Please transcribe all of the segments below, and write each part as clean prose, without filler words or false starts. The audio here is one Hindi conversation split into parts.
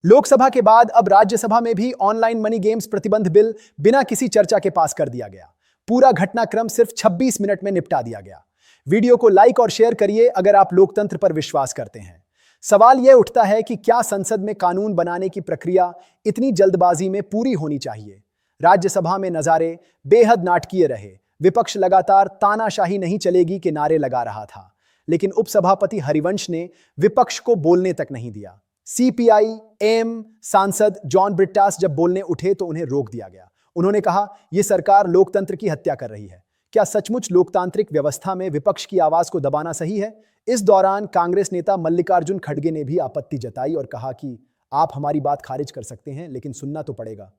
लोकसभा के बाद अब राज्यसभा में भी ऑनलाइन मनी गेम्स प्रतिबंध बिल बिना किसी चर्चा के पास कर दिया गया। पूरा घटनाक्रम सिर्फ 26 मिनट में निपटा दिया गया। वीडियो को लाइक और शेयर करिए अगर आप लोकतंत्र पर विश्वास करते हैं। सवाल यह उठता है कि क्या संसद में कानून बनाने की प्रक्रिया इतनी जल्दबाजी में पूरी होनी चाहिए? राज्यसभा में नजारे बेहद नाटकीय रहे। विपक्ष लगातार तानाशाही नहीं चलेगी के नारे लगा रहा था, लेकिन उपसभापति हरिवंश ने विपक्ष को बोलने तक नहीं दिया। सीपीआई एम सांसद जॉन ब्रिट्टास जब बोलने उठे तो उन्हें रोक दिया गया। उन्होंने कहा, यह सरकार लोकतंत्र की हत्या कर रही है। क्या सचमुच लोकतांत्रिक व्यवस्था में विपक्ष की आवाज को दबाना सही है? इस दौरान कांग्रेस नेता मल्लिकार्जुन खड़गे ने भी आपत्ति जताई और कहा कि आप हमारी बात खारिज कर सकते हैं, लेकिन सुनना तो पड़ेगा।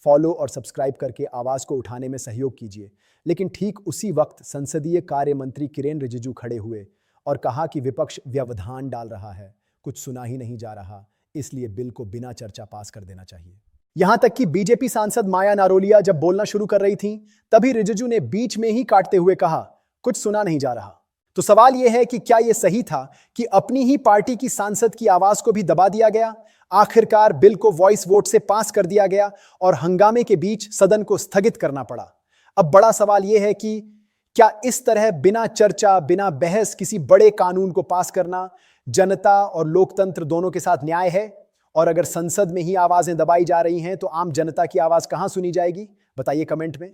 फॉलो और सब्सक्राइब करके आवाज को उठाने में सहयोग कीजिए। लेकिन ठीक उसी वक्त संसदीय कार्य मंत्री किरेन रिजिजू खड़े हुए और कहा कि विपक्ष व्यवधान डाल रहा है, कुछ सुना ही नहीं जा रहा, इसलिए बिल को बिना चर्चा पास कर देना चाहिए। यहां तक कि बीजेपी सांसद माया नारोलिया जब बोलना शुरू कर रही थीं, तभी रिजिजू ने बीच में ही काटते हुए कहा, कुछ सुना नहीं जा रहा। तो सवाल यह है कि क्या यह सही था कि अपनी ही पार्टी की सांसद की आवाज को भी दबा दिया गया? आखिरकार बिल को वॉइस वोट से पास कर दिया गया और हंगामे के बीच सदन को स्थगित करना पड़ा। अब बड़ा सवाल यह है कि क्या इस तरह बिना चर्चा, बिना बहस किसी बड़े कानून को पास करना जनता और लोकतंत्र दोनों के साथ न्याय है? और अगर संसद में ही आवाजें दबाई जा रही हैं तो आम जनता की आवाज कहां सुनी जाएगी? बताइए कमेंट में।